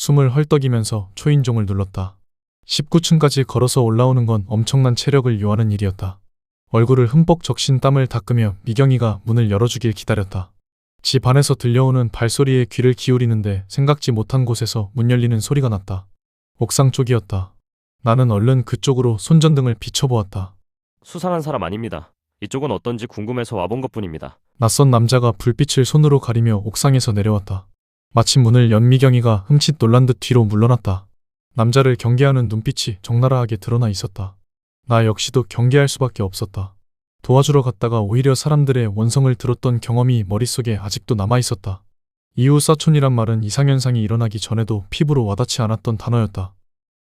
숨을 헐떡이면서 초인종을 눌렀다. 19층까지 걸어서 올라오는 건 엄청난 체력을 요하는 일이었다. 얼굴을 흠뻑 적신 땀을 닦으며 미경이가 문을 열어주길 기다렸다. 집 안에서 들려오는 발소리에 귀를 기울이는데 생각지 못한 곳에서 문 열리는 소리가 났다. 옥상 쪽이었다. 나는 얼른 그쪽으로 손전등을 비춰보았다. 수상한 사람 아닙니다. 이쪽은 어떤지 궁금해서 와본 것뿐입니다. 낯선 남자가 불빛을 손으로 가리며 옥상에서 내려왔다. 마침 문을 연 미경이가 흠칫 놀란 듯 뒤로 물러났다. 남자를 경계하는 눈빛이 적나라하게 드러나 있었다. 나 역시도 경계할 수밖에 없었다. 도와주러 갔다가 오히려 사람들의 원성을 들었던 경험이 머릿속에 아직도 남아있었다. 이웃사촌이란 말은 이상현상이 일어나기 전에도 피부로 와닿지 않았던 단어였다.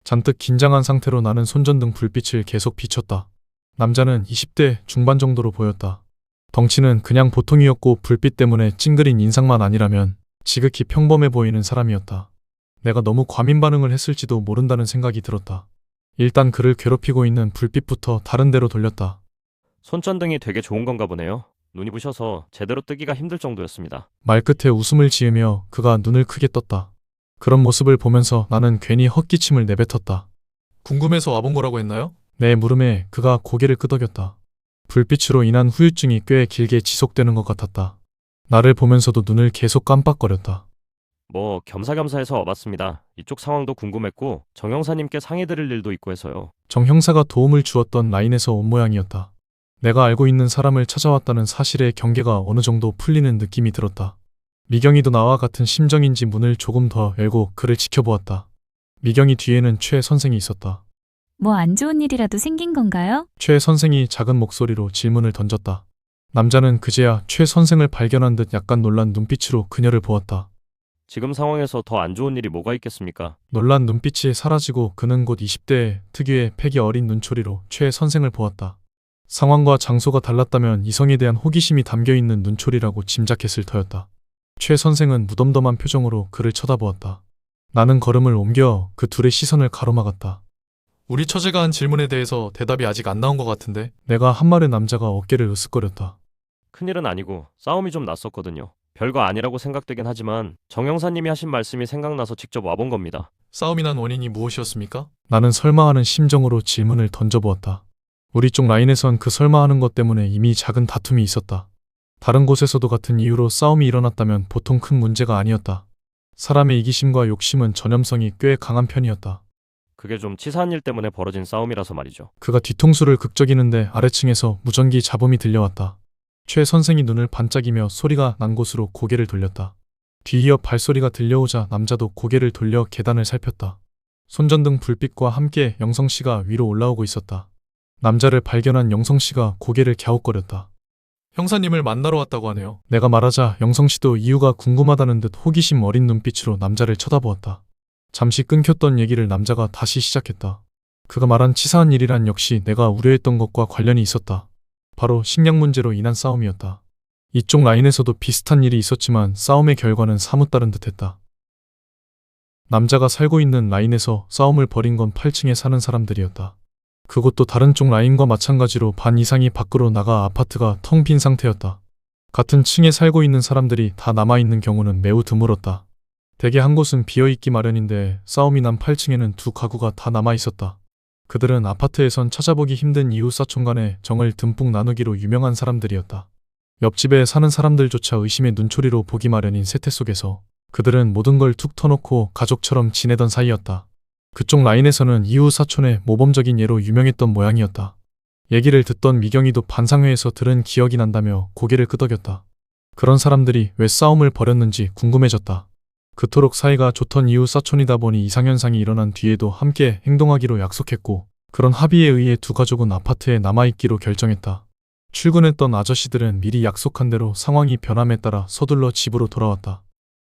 잔뜩 긴장한 상태로 나는 손전등 불빛을 계속 비췄다. 남자는 20대 중반 정도로 보였다. 덩치는 그냥 보통이었고 불빛 때문에 찡그린 인상만 아니라면 지극히 평범해 보이는 사람이었다. 내가 너무 과민 반응을 했을지도 모른다는 생각이 들었다. 일단 그를 괴롭히고 있는 불빛부터 다른 데로 돌렸다. 손전등이 되게 좋은 건가 보네요. 눈이 부셔서 제대로 뜨기가 힘들 정도였습니다. 말끝에 웃음을 지으며 그가 눈을 크게 떴다. 그런 모습을 보면서 나는 괜히 헛기침을 내뱉었다. 궁금해서 와본 거라고 했나요? 내 물음에 그가 고개를 끄덕였다. 불빛으로 인한 후유증이 꽤 길게 지속되는 것 같았다. 나를 보면서도 눈을 계속 깜빡거렸다. 뭐 겸사겸사해서 와봤습니다. 이쪽 상황도 궁금했고 정 형사님께 상의드릴 일도 있고 해서요. 정 형사가 도움을 주었던 라인에서 온 모양이었다. 내가 알고 있는 사람을 찾아왔다는 사실에 경계가 어느 정도 풀리는 느낌이 들었다. 미경이도 나와 같은 심정인지 문을 조금 더 열고 그를 지켜보았다. 미경이 뒤에는 최 선생이 있었다. 뭐 안 좋은 일이라도 생긴 건가요? 최 선생이 작은 목소리로 질문을 던졌다. 남자는 그제야 최 선생을 발견한 듯 약간 놀란 눈빛으로 그녀를 보았다. 지금 상황에서 더 안 좋은 일이 뭐가 있겠습니까? 놀란 눈빛이 사라지고 그는 곧 20대의 특유의 패기 어린 눈초리로 최 선생을 보았다. 상황과 장소가 달랐다면 이성에 대한 호기심이 담겨있는 눈초리라고 짐작했을 터였다. 최 선생은 무덤덤한 표정으로 그를 쳐다보았다. 나는 걸음을 옮겨 그 둘의 시선을 가로막았다. 우리 처제가 한 질문에 대해서 대답이 아직 안 나온 것 같은데? 내가 한 말에 남자가 어깨를 으쓱거렸다. 큰일은 아니고 싸움이 좀 났었거든요. 별거 아니라고 생각되긴 하지만 정 형사님이 하신 말씀이 생각나서 직접 와본 겁니다. 싸움이 난 원인이 무엇이었습니까? 나는 설마하는 심정으로 질문을 던져보았다. 우리 쪽 라인에선 그 설마하는 것 때문에 이미 작은 다툼이 있었다. 다른 곳에서도 같은 이유로 싸움이 일어났다면 보통 큰 문제가 아니었다. 사람의 이기심과 욕심은 전염성이 꽤 강한 편이었다. 그게 좀 치사한 일 때문에 벌어진 싸움이라서 말이죠. 그가 뒤통수를 극적이는데 아래층에서 무전기 잡음이 들려왔다. 최 선생이 눈을 반짝이며 소리가 난 곳으로 고개를 돌렸다. 뒤이어 발소리가 들려오자 남자도 고개를 돌려 계단을 살폈다. 손전등 불빛과 함께 영성씨가 위로 올라오고 있었다. 남자를 발견한 영성씨가 고개를 갸웃거렸다. 형사님을 만나러 왔다고 하네요. 내가 말하자 영성씨도 이유가 궁금하다는 듯 호기심 어린 눈빛으로 남자를 쳐다보았다. 잠시 끊겼던 얘기를 남자가 다시 시작했다. 그가 말한 치사한 일이란 역시 내가 우려했던 것과 관련이 있었다. 바로 식량 문제로 인한 싸움이었다. 이쪽 라인에서도 비슷한 일이 있었지만 싸움의 결과는 사뭇 다른 듯했다. 남자가 살고 있는 라인에서 싸움을 벌인 건 8층에 사는 사람들이었다. 그곳도 다른 쪽 라인과 마찬가지로 반 이상이 밖으로 나가 아파트가 텅 빈 상태였다. 같은 층에 살고 있는 사람들이 다 남아있는 경우는 매우 드물었다. 대개 한 곳은 비어있기 마련인데 싸움이 난 8층에는 두 가구가 다 남아있었다. 그들은 아파트에선 찾아보기 힘든 이웃사촌 간의 정을 듬뿍 나누기로 유명한 사람들이었다. 옆집에 사는 사람들조차 의심의 눈초리로 보기 마련인 세태 속에서 그들은 모든 걸 툭 터놓고 가족처럼 지내던 사이였다. 그쪽 라인에서는 이웃사촌의 모범적인 예로 유명했던 모양이었다. 얘기를 듣던 미경이도 반상회에서 들은 기억이 난다며 고개를 끄덕였다. 그런 사람들이 왜 싸움을 벌였는지 궁금해졌다. 그토록 사이가 좋던 이웃사촌이다 보니 이상현상이 일어난 뒤에도 함께 행동하기로 약속했고 그런 합의에 의해 두 가족은 아파트에 남아있기로 결정했다. 출근했던 아저씨들은 미리 약속한 대로 상황이 변함에 따라 서둘러 집으로 돌아왔다.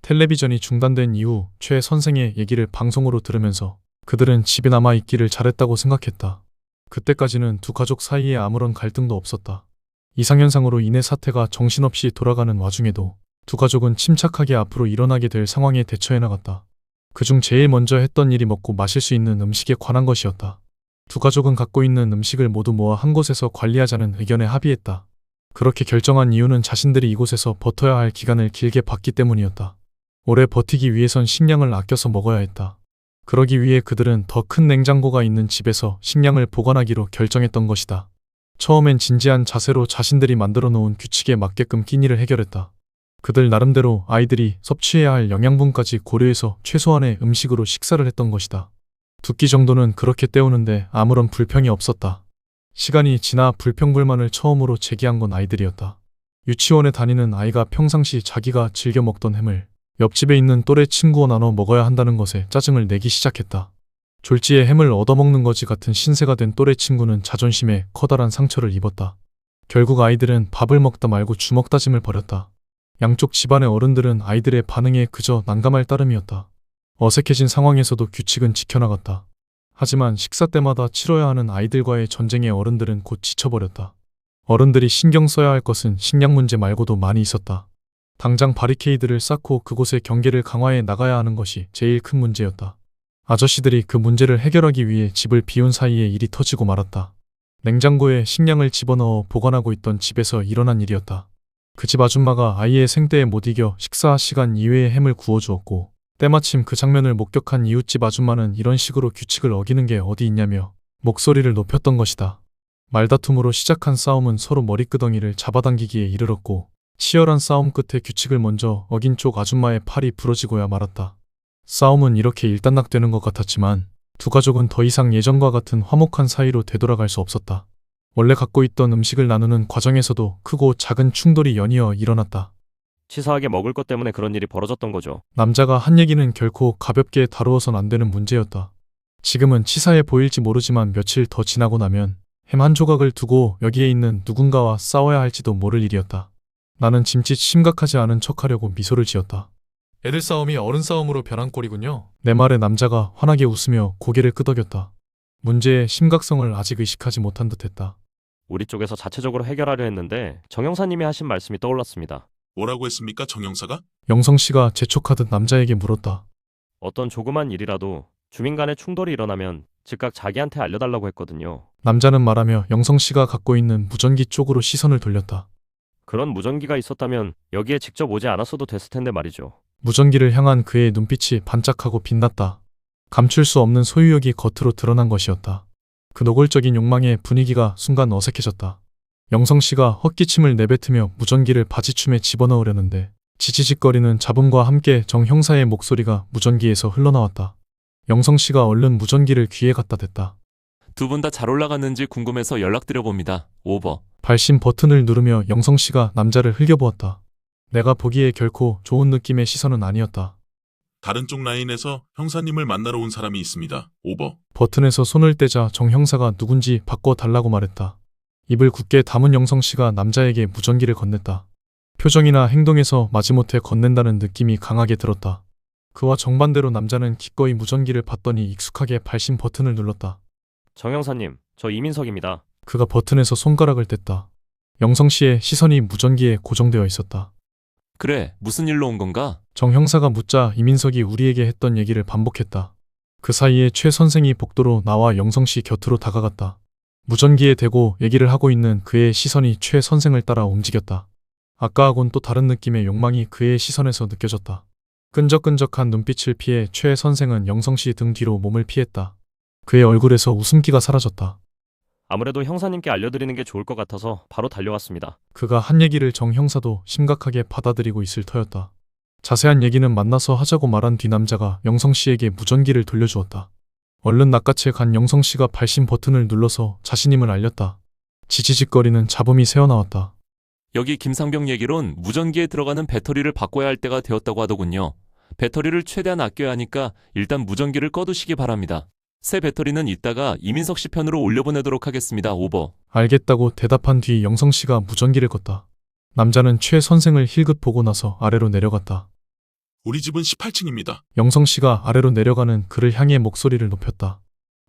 텔레비전이 중단된 이후 최 선생의 얘기를 방송으로 들으면서 그들은 집에 남아있기를 잘했다고 생각했다. 그때까지는 두 가족 사이에 아무런 갈등도 없었다. 이상현상으로 인해 사태가 정신없이 돌아가는 와중에도 두 가족은 침착하게 앞으로 일어나게 될 상황에 대처해 나갔다. 그중 제일 먼저 했던 일이 먹고 마실 수 있는 음식에 관한 것이었다. 두 가족은 갖고 있는 음식을 모두 모아 한 곳에서 관리하자는 의견에 합의했다. 그렇게 결정한 이유는 자신들이 이곳에서 버텨야 할 기간을 길게 봤기 때문이었다. 오래 버티기 위해선 식량을 아껴서 먹어야 했다. 그러기 위해 그들은 더 큰 냉장고가 있는 집에서 식량을 보관하기로 결정했던 것이다. 처음엔 진지한 자세로 자신들이 만들어 놓은 규칙에 맞게끔 끼니를 해결했다. 그들 나름대로 아이들이 섭취해야 할 영양분까지 고려해서 최소한의 음식으로 식사를 했던 것이다. 2끼 정도는 그렇게 때우는데 아무런 불평이 없었다. 시간이 지나 불평불만을 처음으로 제기한 건 아이들이었다. 유치원에 다니는 아이가 평상시 자기가 즐겨 먹던 햄을 옆집에 있는 또래 친구와 나눠 먹어야 한다는 것에 짜증을 내기 시작했다. 졸지에 햄을 얻어먹는 거지 같은 신세가 된 또래 친구는 자존심에 커다란 상처를 입었다. 결국 아이들은 밥을 먹다 말고 주먹 다짐을 벌였다. 양쪽 집안의 어른들은 아이들의 반응에 그저 난감할 따름이었다. 어색해진 상황에서도 규칙은 지켜나갔다. 하지만 식사 때마다 치러야 하는 아이들과의 전쟁에 어른들은 곧 지쳐버렸다. 어른들이 신경 써야 할 것은 식량 문제 말고도 많이 있었다. 당장 바리케이드를 쌓고 그곳의 경계를 강화해 나가야 하는 것이 제일 큰 문제였다. 아저씨들이 그 문제를 해결하기 위해 집을 비운 사이에 일이 터지고 말았다. 냉장고에 식량을 집어넣어 보관하고 있던 집에서 일어난 일이었다. 그 집 아줌마가 아이의 생떼에 못 이겨 식사 시간 이외에 햄을 구워주었고, 때마침 그 장면을 목격한 이웃집 아줌마는 이런 식으로 규칙을 어기는 게 어디 있냐며 목소리를 높였던 것이다. 말다툼으로 시작한 싸움은 서로 머리끄덩이를 잡아당기기에 이르렀고, 치열한 싸움 끝에 규칙을 먼저 어긴 쪽 아줌마의 팔이 부러지고야 말았다. 싸움은 이렇게 일단락되는 것 같았지만 두 가족은 더 이상 예전과 같은 화목한 사이로 되돌아갈 수 없었다. 원래 갖고 있던 음식을 나누는 과정에서도 크고 작은 충돌이 연이어 일어났다. 치사하게 먹을 것 때문에 그런 일이 벌어졌던 거죠. 남자가 한 얘기는 결코 가볍게 다루어선 안 되는 문제였다. 지금은 치사해 보일지 모르지만 며칠 더 지나고 나면 햄 한 조각을 두고 여기에 있는 누군가와 싸워야 할지도 모를 일이었다. 나는 짐짓 심각하지 않은 척하려고 미소를 지었다. 애들 싸움이 어른 싸움으로 변한 꼴이군요. 내 말에 남자가 환하게 웃으며 고개를 끄덕였다. 문제의 심각성을 아직 의식하지 못한 듯했다. 우리 쪽에서 자체적으로 해결하려 했는데 정 형사님이 하신 말씀이 떠올랐습니다. 뭐라고 했습니까, 정 형사가? 영성 씨가 재촉하듯 남자에게 물었다. 어떤 조그만 일이라도 주민 간의 충돌이 일어나면 즉각 자기한테 알려달라고 했거든요. 남자는 말하며 영성 씨가 갖고 있는 무전기 쪽으로 시선을 돌렸다. 그런 무전기가 있었다면 여기에 직접 오지 않았어도 됐을 텐데 말이죠. 무전기를 향한 그의 눈빛이 반짝하고 빛났다. 감출 수 없는 소유욕이 겉으로 드러난 것이었다. 그 노골적인 욕망의 분위기가 순간 어색해졌다. 영성 씨가 헛기침을 내뱉으며 무전기를 바지춤에 집어넣으려는데 지지직거리는 잡음과 함께 정 형사의 목소리가 무전기에서 흘러나왔다. 영성 씨가 얼른 무전기를 귀에 갖다 댔다. 두 분 다 잘 올라갔는지 궁금해서 연락드려봅니다. 오버. 발신 버튼을 누르며 영성 씨가 남자를 흘겨보았다. 내가 보기에 결코 좋은 느낌의 시선은 아니었다. 다른 쪽 라인에서 형사님을 만나러 온 사람이 있습니다. 오버. 버튼에서 손을 떼자 정 형사가 누군지 바꿔달라고 말했다. 입을 굳게 다문 영성 씨가 남자에게 무전기를 건넸다. 표정이나 행동에서 마지못해 건넨다는 느낌이 강하게 들었다. 그와 정반대로 남자는 기꺼이 무전기를 받더니 익숙하게 발신 버튼을 눌렀다. 정 형사님, 저 이민석입니다. 그가 버튼에서 손가락을 뗐다. 영성 씨의 시선이 무전기에 고정되어 있었다. 그래, 무슨 일로 온 건가? 정 형사가 묻자 이민석이 우리에게 했던 얘기를 반복했다. 그 사이에 최 선생이 복도로 나와 영성 씨 곁으로 다가갔다. 무전기에 대고 얘기를 하고 있는 그의 시선이 최 선생을 따라 움직였다. 아까하곤 또 다른 느낌의 욕망이 그의 시선에서 느껴졌다. 끈적끈적한 눈빛을 피해 최 선생은 영성 씨 등 뒤로 몸을 피했다. 그의 얼굴에서 웃음기가 사라졌다. 아무래도 형사님께 알려드리는 게 좋을 것 같아서 바로 달려왔습니다. 그가 한 얘기를 정 형사도 심각하게 받아들이고 있을 터였다. 자세한 얘기는 만나서 하자고 말한 뒤 남자가 영성 씨에게 무전기를 돌려주었다. 얼른 낚아채 간 영성 씨가 발신 버튼을 눌러서 자신임을 알렸다. 지지직거리는 잡음이 새어나왔다. 여기 김상병 얘기론 무전기에 들어가는 배터리를 바꿔야 할 때가 되었다고 하더군요. 배터리를 최대한 아껴야 하니까 일단 무전기를 꺼두시기 바랍니다. 새 배터리는 이따가 이민석 씨 편으로 올려보내도록 하겠습니다. 오버. 알겠다고 대답한 뒤 영성 씨가 무전기를 껐다. 남자는 최 선생을 힐끗 보고 나서 아래로 내려갔다. 우리 집은 18층입니다. 영성 씨가 아래로 내려가는 그를 향해 목소리를 높였다.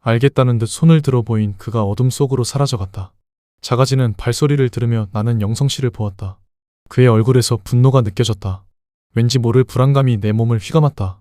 알겠다는 듯 손을 들어 보인 그가 어둠 속으로 사라져갔다. 작아지는 발소리를 들으며 나는 영성 씨를 보았다. 그의 얼굴에서 분노가 느껴졌다. 왠지 모를 불안감이 내 몸을 휘감았다.